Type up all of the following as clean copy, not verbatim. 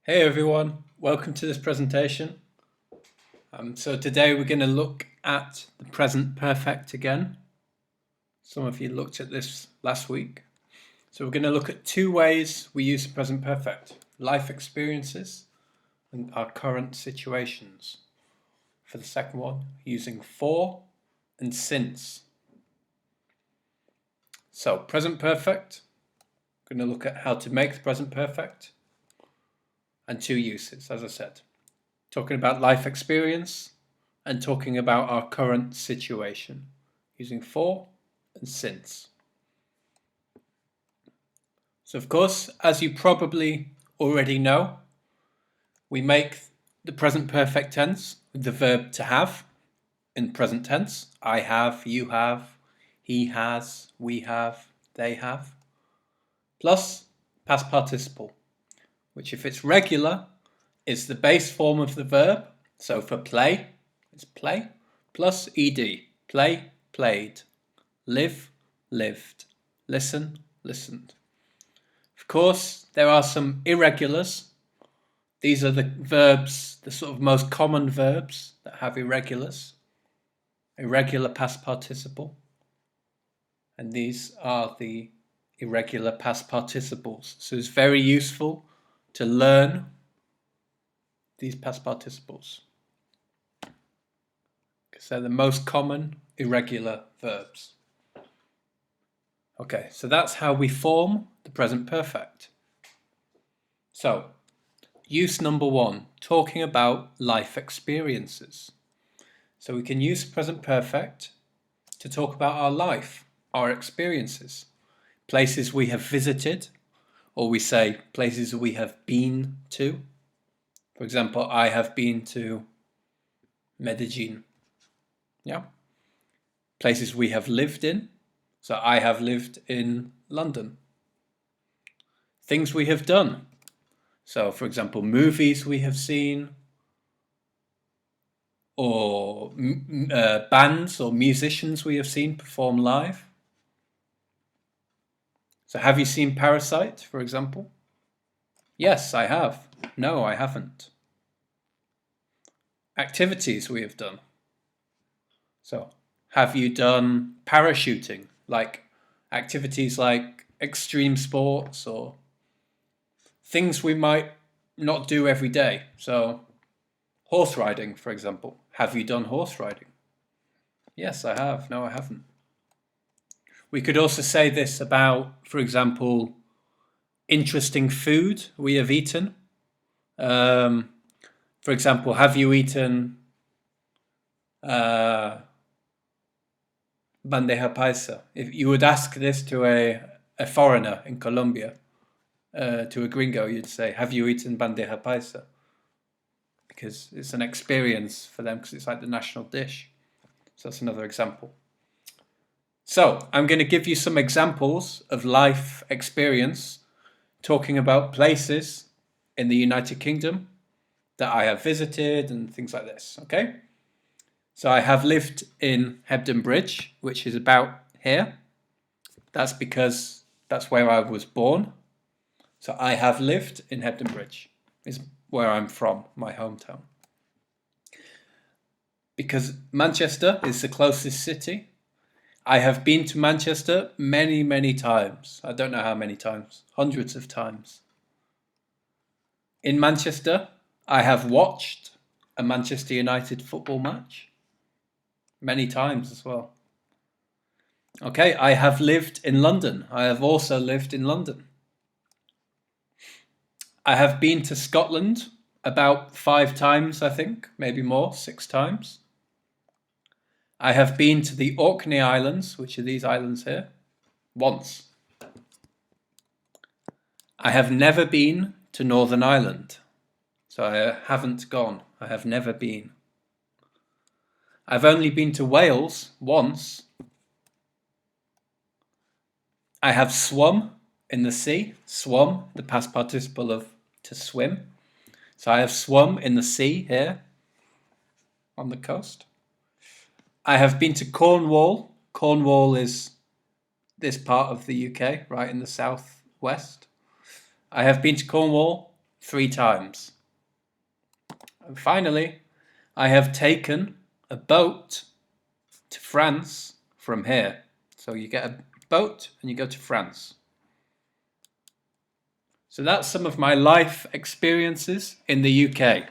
Hey everyone, welcome to this presentation. So today we're going to look at the present perfect again. Some of you looked at this last week. So we're going to look at two ways we use the present perfect: life experiences and our current situations. For the second one, using for and since. So present perfect, we're going to look at how to make the present perfect and two uses, as I said. Talking about life experience and talking about our current situation, using for and since. So of course, as you probably already know, we make the present perfect tense with the verb to have in present tense. I have, you have, he has, we have, they have. Plus past participle, which if it's regular, is the base form of the verb. So for play, it's play, plus ed, play, played, live, lived, listen, listened. Of course, there are some irregulars. These are the verbs, the sort of most common verbs that have irregulars. Irregular past participle. And these are the irregular past participles. So it's very useful to learn these past participles, because they're the most common irregular verbs. Okay, so that's how we form the present perfect. So, use number one, talking about life experiences. So we can use present perfect to talk about our life, our experiences, places we have visited, or we say places we have been to. For example, I have been to Medellin. Yeah. Places we have lived in. So I have lived in London. Things we have done. So for example, movies we have seen, or bands or musicians we have seen perform live. So have you seen Parasite, for example? Yes, I have. No, I haven't. Activities we have done. So have you done parachuting, like activities like extreme sports or things we might not do every day? So horse riding, for example. Have you done horse riding? Yes, I have. No, I haven't. We could also say this about, for example, interesting food we have eaten. For example, have you eaten bandeja paisa? If you would ask this to a foreigner in Colombia, to a gringo, you'd say, have you eaten bandeja paisa? Because it's an experience for them, because it's like the national dish. So that's another example. So I'm going to give you some examples of life experience talking about places in the United Kingdom that I have visited and things like this, okay? So I have lived in Hebden Bridge, which is about here. That's because that's where I was born. So I have lived in Hebden Bridge, is where I'm from, my hometown. Because Manchester is the closest city, I have been to Manchester many, many times. I don't know how many times, hundreds of times. In Manchester, I have watched a Manchester United football match many times as well. Okay, I have lived in London. I have also lived in London. I have been to Scotland about 5 times, I think, maybe more, 6 times. I have been to the Orkney Islands, which are these islands here, once. I have never been to Northern Ireland. So I haven't gone. I have never been. I've only been to Wales once. I have swum in the sea. Swum, the past participle of to swim. So I have swum in the sea here on the coast. I have been to Cornwall. Cornwall is this part of the UK, right in the southwest. I have been to Cornwall 3 times. And finally, I have taken a boat to France from here. So you get a boat and you go to France. So that's some of my life experiences in the UK.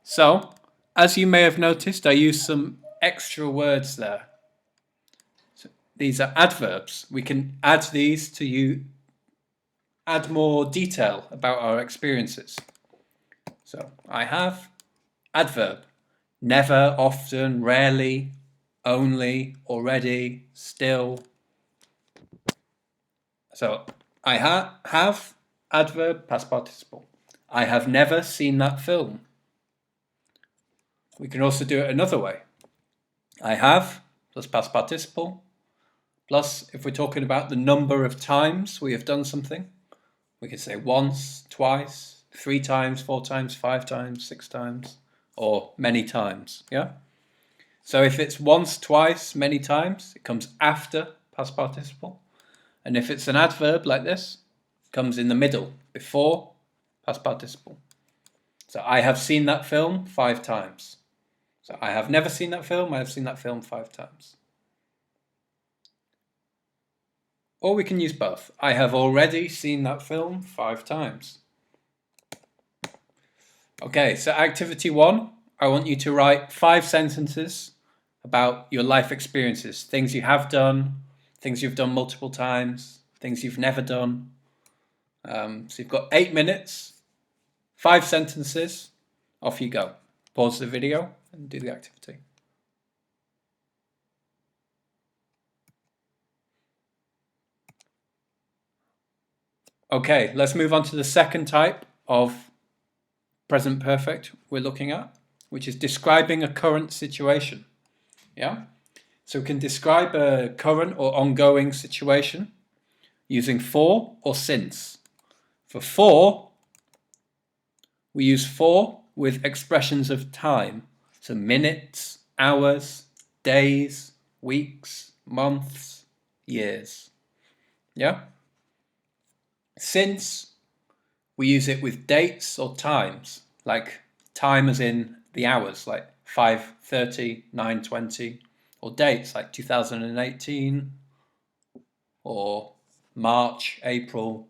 So, as you may have noticed, I used some extra words there. So these are adverbs. We can add these to add more detail about our experiences. So I have adverb. Never, often, rarely, only, already, still. So I have adverb, past participle. I have never seen that film. We can also do it another way. I have plus past participle plus, if we're talking about the number of times we have done something, we can say once, twice, 3 times, 4 times, 5 times, 6 times, or many times. Yeah. So if it's once, twice, many times, it comes after past participle. And if it's an adverb like this, it comes in the middle, before past participle. So I have seen that film 5 times. So I have never seen that film, I have seen that film 5 times. Or we can use both. I have already seen that film 5 times. Okay, so activity 1, I want you to write 5 sentences about your life experiences, things you have done, things you've done multiple times, things you've never done. So you've got 8 minutes, 5 sentences, off you go. Pause the video and do the activity. Okay, let's move on to the second type of present perfect we're looking at, which is describing a current situation. Yeah? So we can describe a current or ongoing situation using for or since. For, we use for with expressions of time. So minutes, hours, days, weeks, months, years. Yeah? Since, we use it with dates or times, like time as in the hours, like 5:30, 9:20, or dates like 2018, or March, April,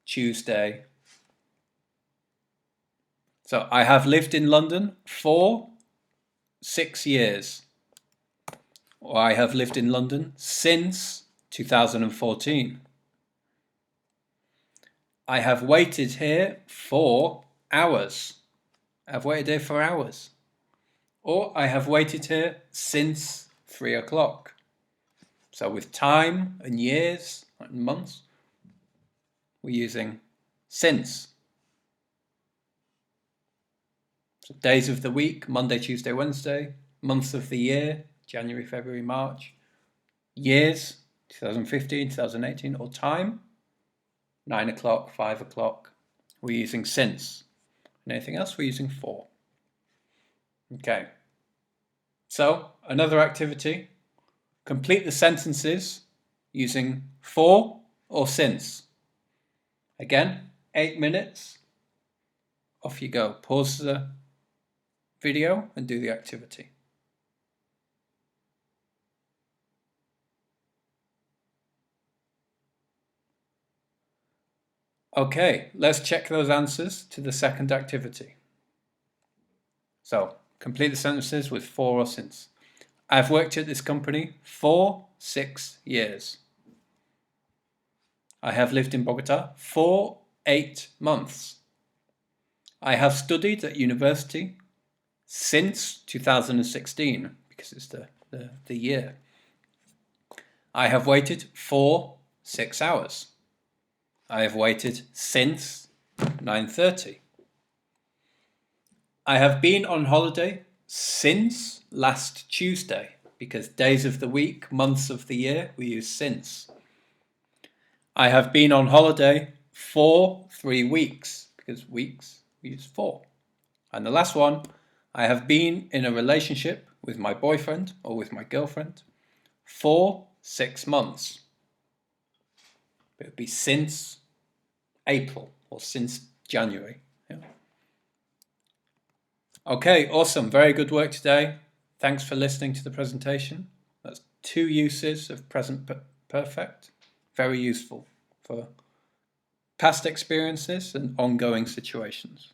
Tuesday. So I have lived in London for 6 years. Or I have lived in London since 2014. I have waited here for hours. I've waited here for hours. Or I have waited here since 3 o'clock. So with time and years and months, we're using since. So days of the week, Monday, Tuesday, Wednesday. Months of the year, January, February, March. Years, 2015, 2018. Or time, 9 o'clock, 5 o'clock. We're using since. And anything else, we're using for. Okay. So, another activity. Complete the sentences using for or since. Again, 8 minutes. Off you go. Pause the video and do the activity. Okay, let's check those answers to the second activity. So, complete the sentences with for or since. I've worked at this company for 6 years. I have lived in Bogota for 8 months. I have studied at university since 2016, because it's the year. I have waited for 6 hours. I have waited since 9:30. I have been on holiday since last Tuesday, because days of the week, months of the year, we use since. I have been on holiday for 3 weeks, because weeks we use for. And the last one, I have been in a relationship with my boyfriend or with my girlfriend for 6 months. It would be since April or since January. Yeah. Okay, awesome. Very good work today. Thanks for listening to the presentation. That's 2 uses of present perfect. Very useful for past experiences and ongoing situations.